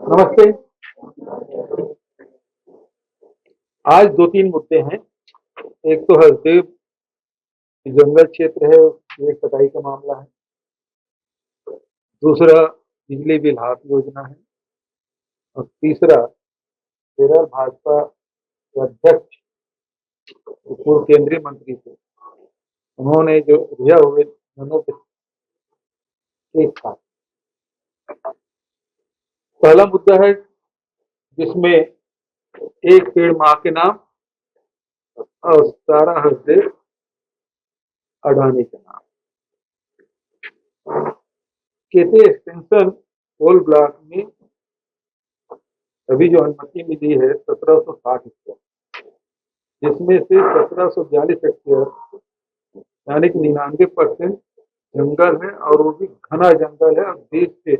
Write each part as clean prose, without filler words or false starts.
नमस्ते। आज दो तीन मुद्दे हैं। एक तो हसदेव जंगल क्षेत्र है, उसकी एक कटाई का मामला है। दूसरा बिजली बिल हाफ योजना है। और तीसरा केरल भाजपा के अध्यक्ष पूर्व केंद्रीय मंत्री थे, उन्होंने जो रिहा हुए दोनों के एक साथ। पहला मुद्दा है जिसमें एक पेड़ मां के नाम और सारा हसदेव अडानी के नाम। केते एक्सटेंशन कोल ब्लॉक में अभी जो अनुमति मिली है 1760 हेक्टेयर, जिसमें से 1742 हेक्टेयर यानी कि 99% जंगल है, और वो भी घना जंगल है, और देश के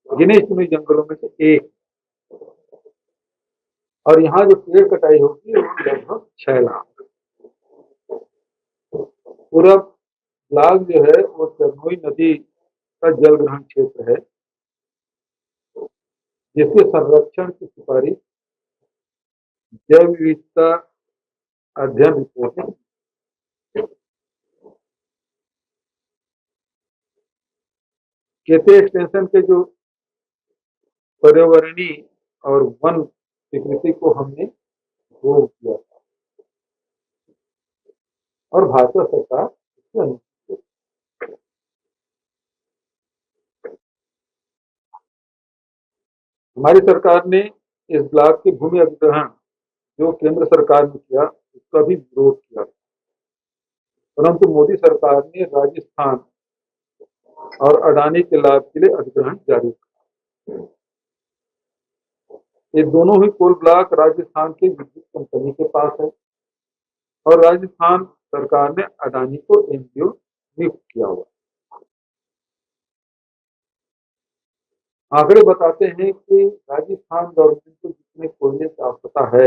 गिने चुने जंगलों में से एक। और यहाँ जो पेड़ कटाई होगी वो लगभग 6 लाख। पूरा ब्लॉक जो है वो चरनोई नदी का जल ग्रहण क्षेत्र है, जिसके संरक्षण की सिफारिश जैव विविधता अध्ययन रिपोर्ट में। केते एक्सटेंशन के जो पर्यावरणीय और वन स्वीकृति को हमने वो किया था, और भारत सरकार इससे अनुमति। हमारी सरकार ने इस ब्लॉक के भूमि अधिग्रहण जो केंद्र सरकार ने किया उसका भी विरोध किया, परंतु मोदी सरकार ने राजस्थान और अडानी के लाभ के लिए अधिग्रहण जारी किया। ये दोनों ही कोल ब्लॉक राजस्थान के विद्युत कंपनी के पास है, और राजस्थान सरकार ने अडानी को एनजीओ नियुक्त किया हुआ। आंकड़े बताते हैं कि राजस्थान गवर्नमेंट को जितने कोयले की आवश्यकता है,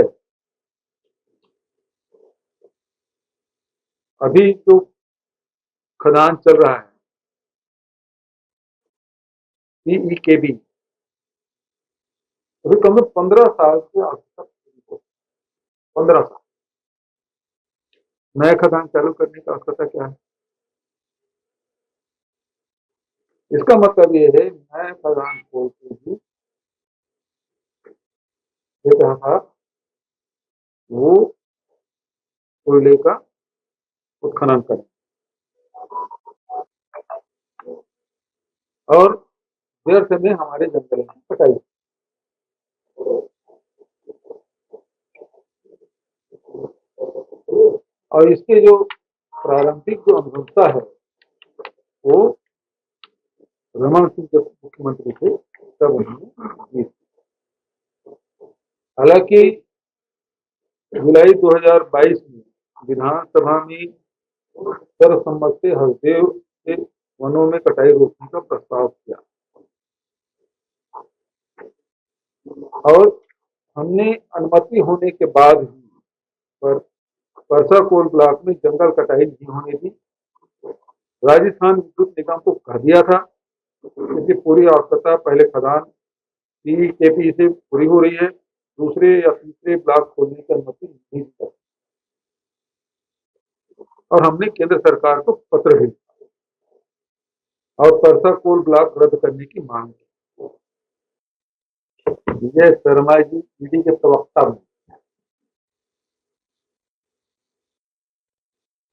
अभी जो खदान चल रहा है PEKB, अभी कम से 15 साल से आवश्यकता। 15 साल नया खदान चालू करने की आवश्यकता क्या है? इसका मतलब ये है नया खदान खोल के भी वो कोयले का उत्खनन करें, और व्यर्थ में हमारे जंगल में कटाई। और इसके जो प्रारंभिक जो अनुशंसा है वो रमन सिंह जब मुख्यमंत्री थे तब उन्होंने दी। हालांकि जुलाई 2022 में विधानसभा में सर्वसम्मत से हसदेव के वनों में कटाई रोकने का प्रस्ताव किया, और हमने अनुमति होने के बाद ही पर परसा कोल ब्लॉक में जंगल कटाई नहीं होने दी। राजस्थान विद्युत निगम को कह दिया था क्योंकि पूरी आवश्यकता पहले खदान PEKB से पूरी हो रही है, दूसरे या तीसरे ब्लॉक खोलने की अनुमति नहीं दी सकती। और हमने केंद्र सरकार को पत्र भेजा और परसा कोल ब्लॉक रद्द करने की मांग की। विजय शर्मा जी ईडी के प्रवक्ता में,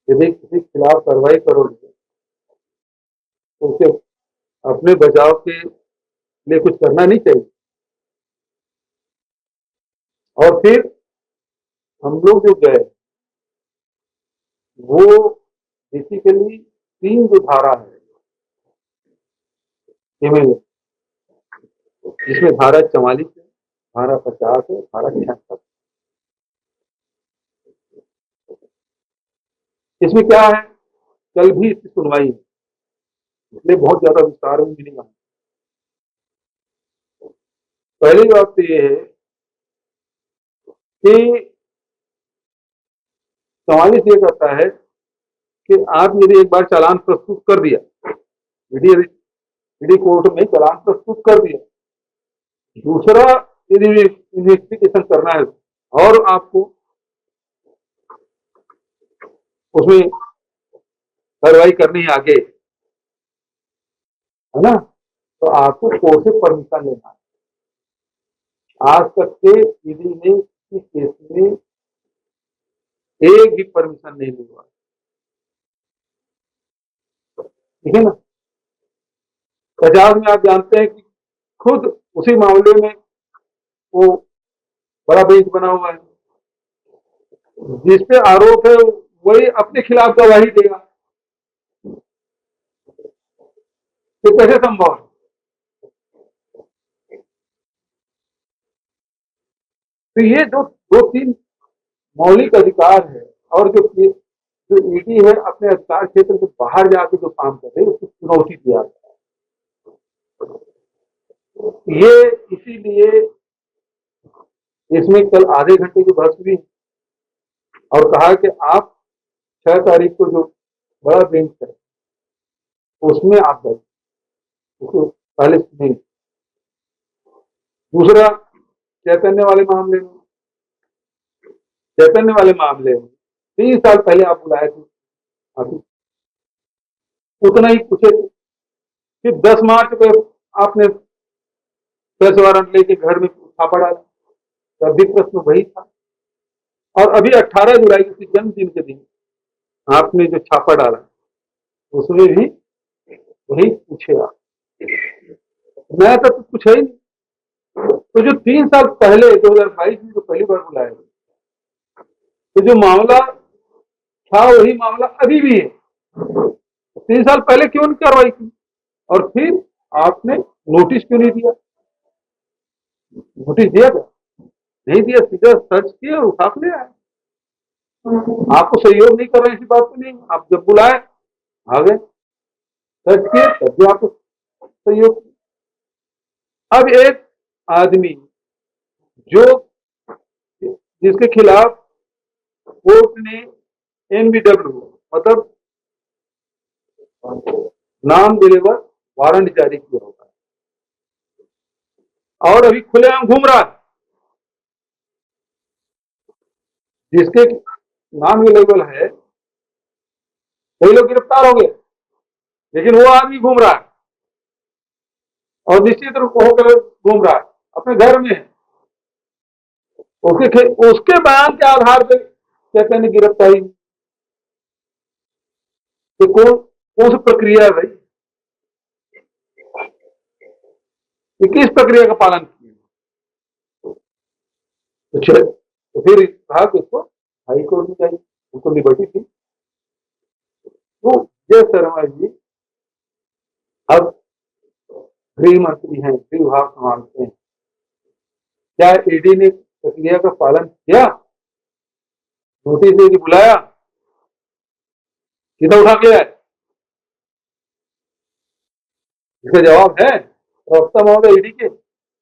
यदि किसी खिलाफ कार्रवाई करोगे तो उसे अपने बचाव के लिए कुछ करना नहीं चाहिए। और फिर हम लोग जो गए वो बेसिकली 3 जो धारा है MLA, जिसमें धारा 44 है, धारा 50 है, धारा 76। इसमें क्या है, कल भी इसकी सुनवाई है, इसलिए बहुत ज्यादा विस्तार में नहीं आना। पहली बात तो ये है कि 44 ये कहता है कि आप यदि एक बार चालान प्रस्तुत कर दिया, ईडी कोर्ट में चालान प्रस्तुत कर दिया, दूसरा, यदि इन्वेस्टिगेशन करना है और आपको उसमें कार्रवाई करनी है आगे, है ना, तो आपको कोर्ट से परमिशन लेना है। आज तक के ईडी ने किसी केस में एक भी परमिशन नहीं ली हुआ, ठीक है ना। पंजाब में आप जानते हैं कि खुद उसी मामले में वो बड़ा बेंच बना हुआ है, जिस पे आरोप है वही अपने खिलाफ गवाही देगा, तो कैसे संभव है। तो ये जो दो तीन मौलिक अधिकार है, और जो ईडी है अपने अधिकार क्षेत्र से बाहर जाके जो काम कर रहे हैं उसको चुनौती दिया है। ये इसीलिए इसमें कल आधे घंटे की बहस हुई और कहा कि आप 6 तारीख को जो बड़ा बेंच है उसमें आप गए, उसको पहले नहीं। दूसरा, चैतन्य वाले मामले में, चैतन्य वाले मामले में 3 साल पहले आप बुलाए थे, अभी उतना ही पूछे थे। फिर 10 मार्च को आपने सर्च वारंट लेके घर में छापा डाला, तब भी प्रश्न वही था। और अभी 18 जुलाई के जन्मदिन के दिन आपने जो छापा डाला उसमें भी वही पूछे आप, नया तो कुछ है ही नहीं। तो जो 3 साल पहले 2022 में जो पहली बार बुलाया, तो जो मामला था वही मामला अभी भी है। 3 साल पहले क्यों नहीं कार्रवाई की, और फिर आपने नोटिस क्यों नहीं दिया? नोटिस दिया था, नहीं दिया, सीधा सर्च किया और उठा के ले आए। आपको सहयोग नहीं कर रहे इसी बात पे नहीं, आप जब बुलाए आ गए, सर्च किए तब भी आपको सहयोग। अब एक आदमी जो जिसके खिलाफ कोर्ट ने एनबीडब्ल्यू मतलब नॉन बिलीवर वारंट जारी किया होगा और अभी खुलेआम घूम रहा है, जिसके नॉन बिलीवर है, कई लोग गिरफ्तार हो गए लेकिन वो आदमी घूम रहा है और निश्चित रूप होकर घूम रहा है अपने घर में। उसके बयान के आधार पर कहते हैं गिरफ्तारी, तो कौन सी प्रक्रिया है भाई, ये किस प्रक्रिया का पालन किया? तो फिर कहा कि उसको हाई कोर्ट में जाइए, उनको लिबर्टी थी। तो जय शर्मा जी अब गृह मंत्री हैं, गृह विभाग संभालते हैं, क्या ईडी ने प्रक्रिया का पालन किया? नोटिस दे के बुलाया, सीधा उठा के आए? इसका जवाब है प्रवक्ता महोदय ईडी के।